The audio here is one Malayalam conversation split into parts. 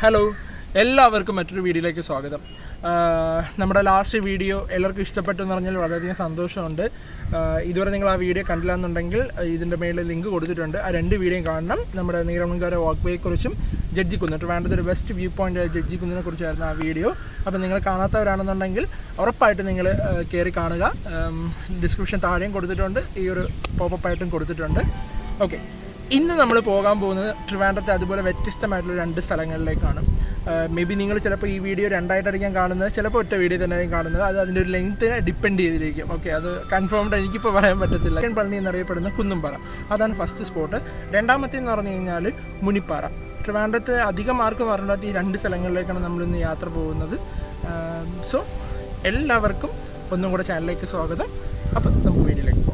ഹലോ, എല്ലാവർക്കും മറ്റൊരു വീഡിയോയിലേക്ക് സ്വാഗതം. നമ്മുടെ ലാസ്റ്റ് വീഡിയോ എല്ലാവർക്കും ഇഷ്ടപ്പെട്ടു എന്ന് പറഞ്ഞാൽ വളരെയധികം സന്തോഷമുണ്ട്. ഇതുവരെ നിങ്ങൾ ആ വീഡിയോ കണ്ടില്ല എന്നുണ്ടെങ്കിൽ ഇതിൻ്റെ മേളിൽ ലിങ്ക് കൊടുത്തിട്ടുണ്ട്. ആ രണ്ട് വീഡിയോയും കാണണം. നമ്മുടെ നീലമൺകാര വാക്ക് വേയെക്കുറിച്ചും ജഡ്ജിക്കുന്ന് ട്രിവാൻഡ്രത്തെ ഒരു ബെസ്റ്റ് വ്യൂ പോയിൻ്റ് ജഡ്ജിക്കുന്നിനെ കുറിച്ചായിരുന്നു ആ വീഡിയോ. അപ്പോൾ നിങ്ങൾ കാണാത്തവരാണെന്നുണ്ടെങ്കിൽ ഉറപ്പായിട്ട് നിങ്ങൾ കയറി കാണുക. ഡിസ്ക്രിപ്ഷൻ താഴെയും കൊടുത്തിട്ടുണ്ട്, ഈ ഒരു പോപ്പപ്പായിട്ടും കൊടുത്തിട്ടുണ്ട്. ഓക്കെ, ഇന്ന് നമ്മൾ പോകാൻ പോകുന്നത് ട്രിവാൻഡ്രത്തെ അതുപോലെ വ്യത്യസ്തമായിട്ടുള്ള രണ്ട് സ്ഥലങ്ങളിലേക്കാണ്. മേ ബി നിങ്ങൾ ചിലപ്പോൾ ഈ വീഡിയോ രണ്ടായിട്ടായിരിക്കും കാണുന്നത്, ചിലപ്പോൾ ഒറ്റ വീഡിയോ തന്നെയായിരിക്കും കാണുന്നത്. അത് അതിൻ്റെ ഒരു ലെങ്ത്തിനെ ഡിപ്പെൻഡ് ചെയ്തിരിക്കും. ഓക്കെ, അത് കൺഫേംഡ് എനിക്കിപ്പോൾ പറയാൻ പറ്റത്തില്ല. പളനി എന്നറിയപ്പെടുന്ന കുന്നുംപാറ, അതാണ് ഫസ്റ്റ് സ്പോട്ട്. രണ്ടാമത്തേന്ന് പറഞ്ഞു കഴിഞ്ഞാൽ മുനിപ്പാറ. ട്രിവാൻഡ്രത്ത് അധികം ആർക്കും പറഞ്ഞാൽ ഈ രണ്ട് സ്ഥലങ്ങളിലേക്കാണ് നമ്മളിന്ന് യാത്ര പോകുന്നത്. സോ എല്ലാവർക്കും ഒന്നും കൂടെ ചാനലിലേക്ക് സ്വാഗതം. അപ്പം നമുക്ക് വീഡിയോയിലേക്ക് പോകാം.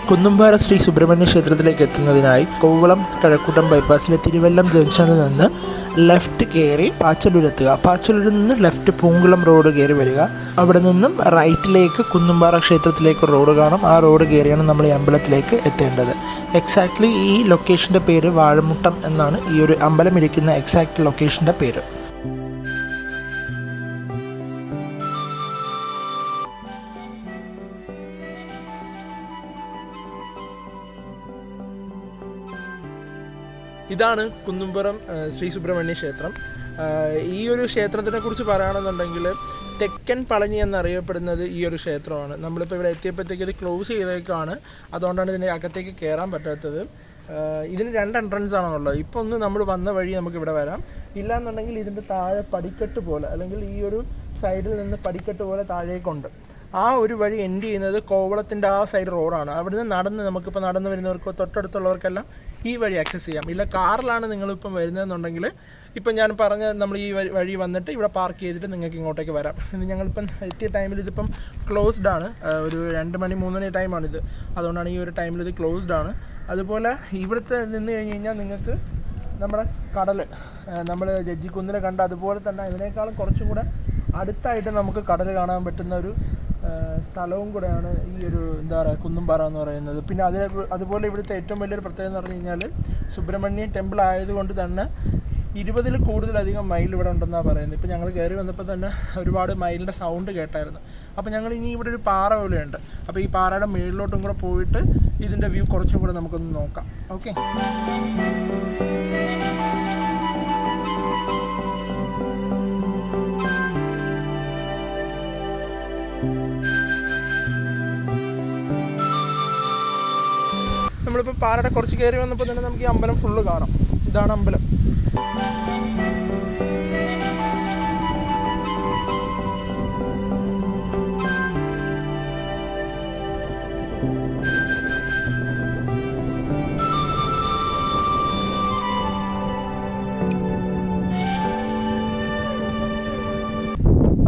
കുന്നുംപാറ ശ്രീ സുബ്രഹ്മണ്യ ക്ഷേത്രത്തിലേക്ക് എത്തുന്നതിനായി കോവളം കഴക്കൂട്ടം ബൈപ്പാസിലെ തിരുവല്ലം ജംഗ്ഷനിൽ നിന്ന് ലെഫ്റ്റ് കയറി പാച്ചലൂരെത്തുക. പാച്ചലൂരിൽ നിന്ന് ലെഫ്റ്റ് പൂങ്കുളം റോഡ് കയറി വരിക. അവിടെ നിന്നും റൈറ്റിലേക്ക് കുന്നുംപാറ ക്ഷേത്രത്തിലേക്ക് റോഡ് കാണും. ആ റോഡ് കയറിയാണ് നമ്മൾ ഈ അമ്പലത്തിലേക്ക് എത്തേണ്ടത്. എക്സാക്ട്ലി ഈ ലൊക്കേഷൻ്റെ പേര് വാഴമുട്ടം എന്നാണ്. ഈ ഒരു അമ്പലം ഇരിക്കുന്ന എക്സാക്ട് ലൊക്കേഷൻ്റെ പേര്. ഇതാണ് കുന്നുംപുറം ശ്രീ സുബ്രഹ്മണ്യ ക്ഷേത്രം. ഈ ഒരു ക്ഷേത്രത്തിനെ കുറിച്ച് പറയുകയാണെന്നുണ്ടെങ്കിൽ തെക്കൻ പളനി എന്നറിയപ്പെടുന്നത് ഈ ഒരു ക്ഷേത്രമാണ്. നമ്മളിപ്പോൾ ഇവിടെ എത്തിയപ്പോഴത്തേക്ക് ഇത് ക്ലോസ് ചെയ്തേക്കാണ്, അതുകൊണ്ടാണ് ഇതിൻ്റെ അകത്തേക്ക് കയറാൻ പറ്റാത്തത്. ഇതിന് രണ്ട് എൻട്രൻസ് ആണുള്ളത്. ഇപ്പോൾ ഒന്ന് നമ്മൾ വന്ന വഴി നമുക്ക് ഇവിടെ വരാം, ഇല്ലയെന്നുണ്ടെങ്കിൽ ഇതിൻ്റെ താഴെ പടിക്കെട്ട് പോലെ, അല്ലെങ്കിൽ ഈ ഒരു സൈഡിൽ നിന്ന് പടിക്കെട്ട് പോലെ താഴേക്കുണ്ട്. ആ ഒരു വഴി എൻഡ് ചെയ്യുന്നത് കോവളത്തിൻ്റെ ആ സൈഡ് റോഡാണ്. അവിടുന്ന് നടന്ന് നമുക്കിപ്പോൾ നടന്ന് വരുന്നവർക്ക് തൊട്ടടുത്തുള്ളവർക്കെല്ലാം ഈ വഴി ആക്സസ് ചെയ്യാം. ഇല്ല കാറിലാണ് നിങ്ങളിപ്പം വരുന്നതെന്നുണ്ടെങ്കിൽ ഇപ്പം ഞാൻ പറഞ്ഞ നമ്മൾ ഈ വഴി വന്നിട്ട് ഇവിടെ പാർക്ക് ചെയ്തിട്ട് നിങ്ങൾക്ക് ഇങ്ങോട്ടേക്ക് വരാം. ഇത് ഞങ്ങളിപ്പം എത്തിയ ടൈമിൽ ഇതിപ്പം ക്ലോസ്ഡ് ആണ്. ഒരു 2 മണി 3 മണി ടൈമാണിത്, അതുകൊണ്ടാണ് ഈ ഒരു ടൈമിൽ ഇത് ക്ലോസ്ഡ് ആണ്. അതുപോലെ ഇവിടുത്തെ നിന്ന് കഴിഞ്ഞ് കഴിഞ്ഞാൽ നിങ്ങൾക്ക് നമ്മുടെ കടൽ, നമ്മൾ ജഡ്ജിക്കുന്നിൽ കണ്ട അതുപോലെ തന്നെ ഇതിനേക്കാളും കുറച്ചും കൂടെ അടുത്തായിട്ട് നമുക്ക് കടൽ കാണാൻ പറ്റുന്ന ഒരു സ്ഥലവും കൂടെയാണ് ഈ ഒരു എന്താ പറയുക കുന്നുംപാറ എന്ന് പറയുന്നത്. പിന്നെ അതുപോലെ ഇവിടുത്തെ ഏറ്റവും വലിയൊരു പ്രത്യേകത എന്ന് പറഞ്ഞു കഴിഞ്ഞാൽ സുബ്രഹ്മണ്യ ടെമ്പിൾ ആയതുകൊണ്ട് തന്നെ 20-ൽ കൂടുതലധികം മൈൽ ഇവിടെ ഉണ്ടെന്നാണ് പറയുന്നത്. ഇപ്പോൾ ഞങ്ങൾ കയറി വന്നപ്പോൾ തന്നെ ഒരുപാട് മൈലിൻ്റെ സൗണ്ട് കേട്ടായിരുന്നു. അപ്പോൾ ഞങ്ങൾ ഇനി ഇവിടെ ഒരു പാറ പോലെയുണ്ട്. അപ്പോൾ ഈ പാറയുടെ മേളിലോട്ടും കൂടെ പോയിട്ട് ഇതിൻ്റെ വ്യൂ കുറച്ചും കൂടെ നമുക്കൊന്ന് നോക്കാം. ഓക്കെ, നമ്മളിപ്പോൾ പാറയുടെ കുറച്ച് കയറി വന്നപ്പോൾ തന്നെ നമുക്ക് ഈ അമ്പലം ഫുള്ള് കാണാം. ഇതാണ് അമ്പലം.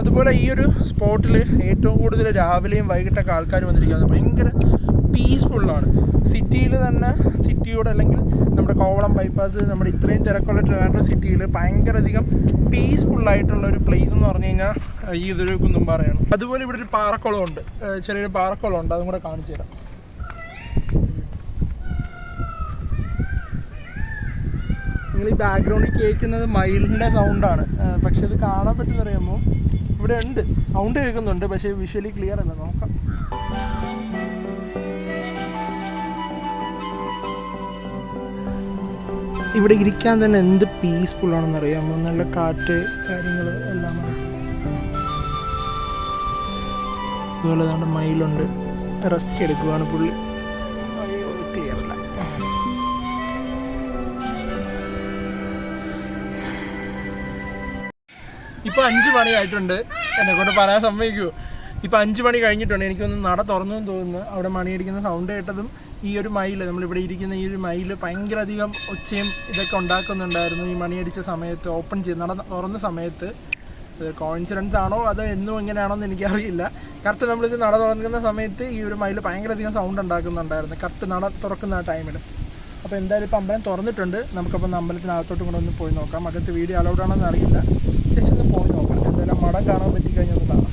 അതുപോലെ ഈ ഒരു സ്പോട്ടിൽ ഏറ്റവും കൂടുതൽ രാവിലെയും വൈകിട്ടൊക്കെ ആൾക്കാർ വന്നിരിക്കുന്നത് ഭയങ്കര പീസ്ഫുള്ളാണ്. സിറ്റിയിൽ തന്നെ, സിറ്റിയോട് അല്ലെങ്കിൽ നമ്മുടെ കോവളം ബൈപ്പാസ്, നമ്മുടെ ഇത്രയും തിരക്കുള്ള ട്രിവാൻഡ്രം സിറ്റിയിൽ ഭയങ്കര അധികം പീസ്ഫുള്ളായിട്ടുള്ള ഒരു പ്ലേസ് എന്ന് പറഞ്ഞു കഴിഞ്ഞാൽ ഈ ഇതൊരു കുന്നുംപാറയാണ്. അതുപോലെ ഇവിടെ ഒരു പാറക്കുളമുണ്ട്, ചെറിയൊരു പാറക്കുളമുണ്ട്, അതും കൂടെ കാണിച്ചു തരാം. നിങ്ങൾ ഈ ബാക്ക്ഗ്രൗണ്ടിൽ കേൾക്കുന്നത് മയിലിൻ്റെ സൗണ്ടാണ്. പക്ഷെ ഇത് കാണാൻ പറ്റുന്നറിയാമോ, ഇവിടെ ഉണ്ട് സൗണ്ട് കേൾക്കുന്നുണ്ട്, പക്ഷേ വിഷ്വലി ക്ലിയർ അല്ല. നോക്കാം. ഇവിടെ ഇരിക്കാൻ തന്നെ എന്ത് പീസ്ഫുൾ ആണെന്ന് അറിയാമോ. നല്ല കാറ്റ് കാര്യങ്ങൾ എല്ലാം. അതുപോലെ നമ്മുടെ മയിലുണ്ട്, റെസ്റ്റ് എടുക്കുകയാണ് പുള്ളി. ക്ലിയർ അല്ല. ഇപ്പോൾ 5 മണിയായിട്ടുണ്ട്. എന്നെ കൊണ്ട് പറയാൻ സമ്മതിക്കുമോ? ഇപ്പോൾ 5 മണി കഴിഞ്ഞിട്ടുണ്ട്. എനിക്കൊന്ന് നട തുറന്നു തോന്നുന്നു. അവിടെ മണിയടിക്കുന്ന സൗണ്ട് കേട്ടതും ഈ ഒരു മയിൽ, നമ്മളിവിടെ ഇരിക്കുന്ന ഈ ഒരു മയിൽ ഭയങ്കര അധികം ഒച്ചയും ഇതൊക്കെ ഉണ്ടാക്കുന്നുണ്ടായിരുന്നു ഈ മണിയടിച്ച സമയത്ത്, ഓപ്പൺ ചെയ്ത് നട തുറന്ന സമയത്ത്. കോയിൻസിഡൻസ് ആണോ അതോ എന്നും എങ്ങനെയാണോ എന്ന് എനിക്കറിയില്ല. കറക്റ്റ് നമ്മളിത് നട തുറക്കുന്ന സമയത്ത് ഈ ഒരു മയിൽ ഭയങ്കര അധികം സൗണ്ട് ഉണ്ടാക്കുന്നുണ്ടായിരുന്നു കറക്റ്റ് നട തുറക്കുന്ന ആ ടൈമിൽ. അപ്പോൾ എന്തായാലും ഇപ്പോൾ അമ്പലം തുറന്നിട്ടുണ്ട്. നമുക്കപ്പോൾ അമ്പലത്തിനകത്തോട്ടും കൂടെ ഒന്ന് പോയി നോക്കാം. അകത്ത് വീഡിയോ അലൗഡ് ആണോ എന്ന് അറിയില്ല. ജസ്റ്റ് ഒന്ന് പോയി നോക്കാം. എന്തായാലും മഠം കാണാൻ പറ്റിക്കഴിഞ്ഞാൽ ഒന്ന് കാണാം.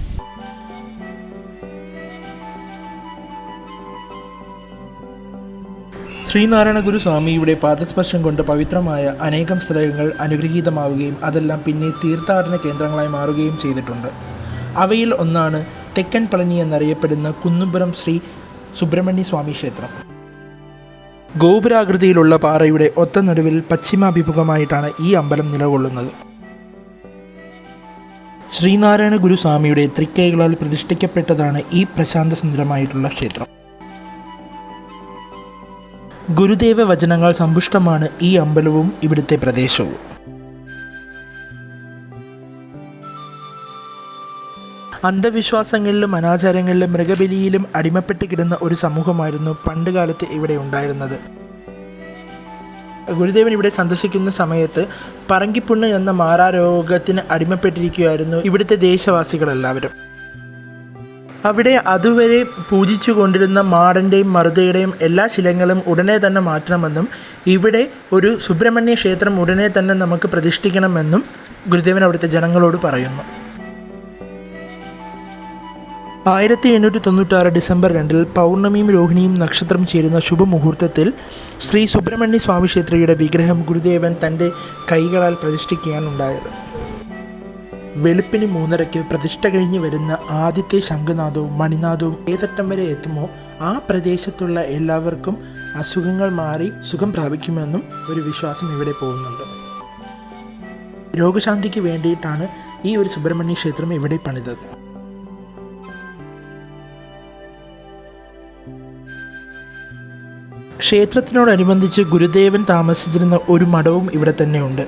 ശ്രീനാരായണ ഗുരു സ്വാമിയുടെ പാദസ്പർശം കൊണ്ട് പവിത്രമായ അനേകം സ്ഥലങ്ങൾ അനുഗ്രഹീതമാവുകയും അതെല്ലാം പിന്നെ തീർത്ഥാടന കേന്ദ്രങ്ങളായി മാറുകയും ചെയ്തിട്ടുണ്ട്. അവയിൽ ഒന്നാണ് തെക്കൻ പളനി എന്നറിയപ്പെടുന്ന കുന്നുംപുരം ശ്രീ സുബ്രഹ്മണ്യ സ്വാമി ക്ഷേത്രം. ഗോപുരാകൃതിയിലുള്ള പാറയുടെ ഒത്ത നടുവിൽ പശ്ചിമാഭിമുഖമായിട്ടാണ് ഈ അമ്പലം നിലകൊള്ളുന്നത്. ശ്രീനാരായണ ഗുരു സ്വാമിയുടെ തൃക്കൈകളാൽ പ്രതിഷ്ഠിക്കപ്പെട്ടതാണ് ഈ പ്രശാന്ത സുന്ദരമായിട്ടുള്ള ക്ഷേത്രം. ഗുരുദേവ വചനങ്ങൾ സമ്പുഷ്ടമാണ് ഈ അമ്പലവും ഇവിടുത്തെ പ്രദേശവും. അന്ധവിശ്വാസങ്ങളിലും അനാചാരങ്ങളിലും മൃഗബലിയിലും അടിമപ്പെട്ട് കിടന്ന ഒരു സമൂഹമായിരുന്നു പണ്ടുകാലത്ത് ഇവിടെ ഉണ്ടായിരുന്നത്. ഗുരുദേവൻ ഇവിടെ സന്ദർശിക്കുന്ന സമയത്ത് പറങ്കിപ്പുണ്ണ് എന്ന മാറാരോഗത്തിന് അടിമപ്പെട്ടിരിക്കുകയായിരുന്നു ഇവിടുത്തെ ദേശവാസികളെല്ലാവരും. അവിടെ അതുവരെ പൂജിച്ചു കൊണ്ടിരുന്ന മാടൻ്റെയും മറുതയുടെയും എല്ലാ ശിലകളും ഉടനെ തന്നെ മാറ്റണമെന്നും ഇവിടെ ഒരു സുബ്രഹ്മണ്യ ക്ഷേത്രം ഉടനെ തന്നെ നമുക്ക് പ്രതിഷ്ഠിക്കണമെന്നും ഗുരുദേവൻ അവിടുത്തെ ജനങ്ങളോട് പറയുന്നു. 1896 ഡിസംബർ 2 പൗർണമിയും രോഹിണിയും നക്ഷത്രം ചേരുന്ന ശുഭമുഹൂർത്തത്തിൽ ശ്രീ സുബ്രഹ്മണ്യ സ്വാമി ക്ഷേത്രയുടെ വിഗ്രഹം ഗുരുദേവൻ തൻ്റെ കൈകളാൽ പ്രതിഷ്ഠിക്കുകയാണുണ്ടായത്. വെളുപ്പിന് 3:30 പ്രതിഷ്ഠ കഴിഞ്ഞ് വരുന്ന ആദ്യത്തെ ശംഖുനാദവും മണിനാദവും ഏതറ്റം വരെ എത്തുമോ ആ പ്രദേശത്തുള്ള എല്ലാവർക്കും അസുഖങ്ങൾ മാറി സുഖം പ്രാപിക്കുമെന്നും ഒരു വിശ്വാസം ഇവിടെ പോകുന്നുണ്ട്. രോഗശാന്തിക്ക് വേണ്ടിയിട്ടാണ് ഈ ഒരു സുബ്രഹ്മണ്യ ക്ഷേത്രം ഇവിടെ പണിതത്. ക്ഷേത്രത്തിനോടനുബന്ധിച്ച് ഗുരുദേവൻ താമസിച്ചിരുന്ന ഒരു മഠവും ഇവിടെ തന്നെയുണ്ട്.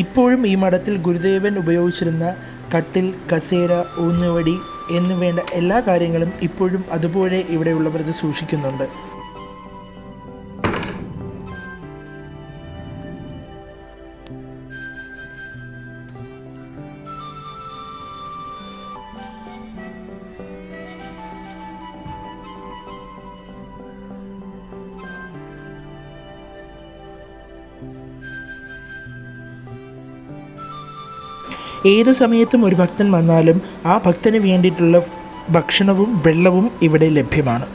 ഇപ്പോഴും ഈ മഠത്തിൽ ഗുരുദേവൻ ഉപയോഗിച്ചിരുന്ന കട്ടിൽ, കസേര, ഊന്നുവടി എന്നു വേണ്ട എല്ലാ കാര്യങ്ങളും ഇപ്പോഴും അതുപോലെ ഇവിടെയുള്ളവർ ഇത് സൂക്ഷിക്കുന്നുണ്ട്. ഏതു സമയത്തും ഒരു ഭക്തൻ വന്നാലും ആ ഭക്തന് വേണ്ടിയിട്ടുള്ള ഭക്ഷണവും വെള്ളവും ഇവിടെ ലഭ്യമാണ്.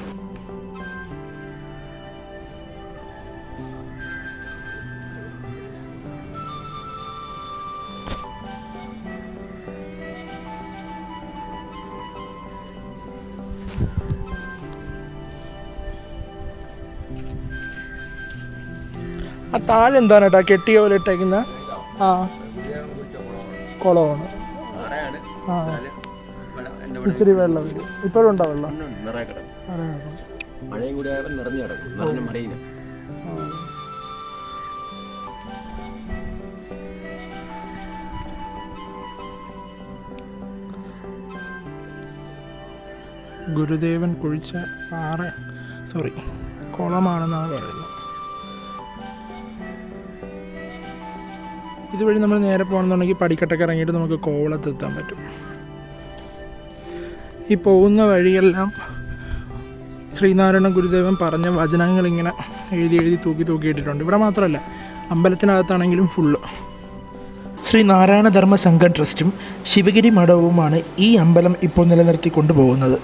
ആ താഴെ എന്താണ് കേട്ടോ കെട്ടിയ പോലെ ഇട്ടേക്കുന്ന? ആ കുളമാണ്. ആ ഇച്ചിരി വെള്ളം വരും. ഇപ്പോഴും ഉണ്ടോ വെള്ളം? ഗുരുദേവൻ കുഴിച്ച കുളമാണെന്നാണ് പറയുന്നത്. ഇതുവഴി നമ്മൾ നേരെ പോകണമെന്നുണ്ടെങ്കിൽ പടിക്കെട്ടൊക്കെ ഇറങ്ങിയിട്ട് നമുക്ക് കോവളത്തെത്താൻ പറ്റും. ഈ പോകുന്ന വഴിയെല്ലാം ശ്രീനാരായണ ഗുരുദേവൻ പറഞ്ഞ വചനങ്ങളിങ്ങനെ എഴുതി തൂക്കിയിട്ടിട്ടുണ്ട്. ഇവിടെ മാത്രമല്ല, അമ്പലത്തിനകത്താണെങ്കിലും ഫുള്ള്. ശ്രീ നാരായണ ധർമ്മ സംഘം ട്രസ്റ്റും ശിവഗിരി മഠവുമാണ് ഈ അമ്പലം ഇപ്പോൾ നിലനിർത്തി കൊണ്ടുപോകുന്നത്.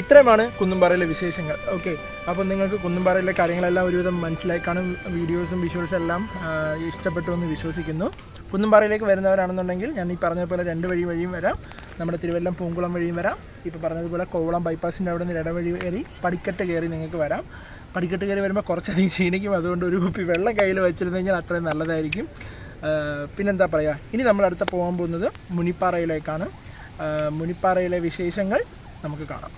ഇത്രയുമാണ് കുന്നുംപാറയിലെ വിശേഷങ്ങൾ. ഓക്കെ, അപ്പോൾ നിങ്ങൾക്ക് കുന്നുംപാറയിലെ കാര്യങ്ങളെല്ലാം ഒരുവിധം മനസ്സിലായി കാണും. വീഡിയോസും വിഷ്വൽസും എല്ലാം ഇഷ്ടപ്പെട്ടു എന്ന് വിശ്വസിക്കുന്നു. കുന്നുംപാറയിലേക്ക് വരുന്നവരാണെന്നുണ്ടെങ്കിൽ ഞാൻ ഈ പറഞ്ഞതുപോലെ 2 വഴിയും വരാം. നമ്മുടെ തിരുവല്ലം പൂങ്കുളം വഴിയും വരാം. ഇപ്പോൾ പറഞ്ഞതുപോലെ കോവളം ബൈപ്പാസിൻ്റെ അവിടെ നിന്ന് ഇടവഴി കയറി പടിക്കെട്ട് കയറി നിങ്ങൾക്ക് വരാം. പടിക്കെട്ട് കയറി വരുമ്പോൾ കുറച്ചധികം ക്ഷീണിക്കും. അതുകൊണ്ട് ഒരു കുപ്പി വെള്ളം കയ്യിൽ വെച്ചിരുന്നെങ്കിൽ അത്രയും നല്ലതായിരിക്കും. പിന്നെന്താ പറയുക, ഇനി നമ്മൾ അടുത്ത പോകാൻ പോകുന്നത് മുനിപ്പാറയിലേക്കാണ്. മുനിപ്പാറയിലെ വിശേഷങ്ങൾ നമുക്ക് കാണാം.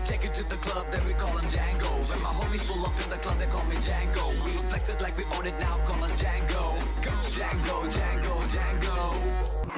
Take it to the club, then we call him Django. When my homies pull up in the club, they call me Django. We flex it like we own it now, call us Django. Django, Django, Django.